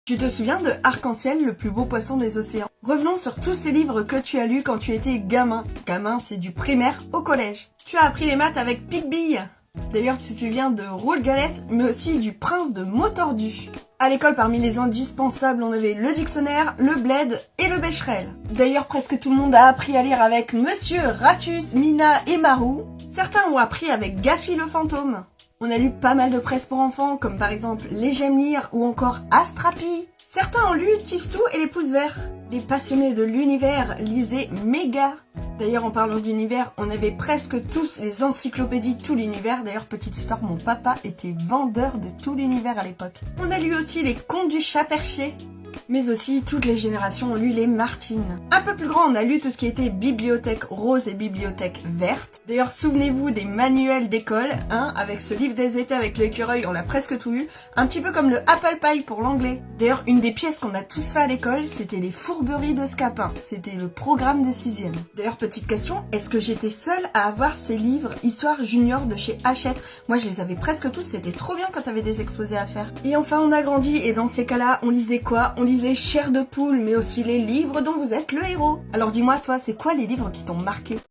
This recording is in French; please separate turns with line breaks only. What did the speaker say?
Tu te souviens de Arc-en-Ciel, le plus beau poisson des océans? Revenons sur tous ces livres que tu as lus quand tu étais gamin. Gamin, c'est du primaire au collège. Tu as appris les maths avec Pic-Bille. D'ailleurs, tu te souviens de Roule Galette, mais aussi du Prince de Mots-Tordus. À l'école, parmi les indispensables, on avait le dictionnaire, le bled et le Becherel. D'ailleurs, presque tout le monde a appris à lire avec Monsieur, Ratus, Mina et Marou. Certains ont appris avec Gaffy le fantôme. On a lu pas mal de presse pour enfants, comme par exemple Les J'aime lire ou encore Astrapi. Certains ont lu Tistou et les pouces verts. Les passionnés de l'univers lisaient Méga. D'ailleurs, en parlant d'univers, on avait presque tous les encyclopédies Tout l'univers. D'ailleurs, petite histoire, mon papa était vendeur de Tout l'univers à l'époque. On a lu aussi les Contes du chat perché. Mais aussi, toutes les générations ont lu les Martines. Un peu plus grand, on a lu tout ce qui était bibliothèque rose et bibliothèque verte. D'ailleurs, souvenez-vous des manuels d'école, hein, avec ce livre d'SVT avec l'écureuil, on l'a presque tout lu. Un petit peu comme le Apple Pie pour l'anglais. D'ailleurs, une des pièces qu'on a tous fait à l'école, c'était les fourberies de Scapin. C'était le programme de 6e. D'ailleurs, petite question, est-ce que j'étais seule à avoir ces livres Histoire Junior de chez Hachette? Moi, je les avais presque tous, c'était trop bien quand t'avais des exposés à faire. Et enfin, on a grandi, et dans ces cas-là, on lisait quoi? On lisait Chair de poule, mais aussi les livres dont vous êtes le héros. Alors dis-moi, toi, c'est quoi les livres qui t'ont marqué?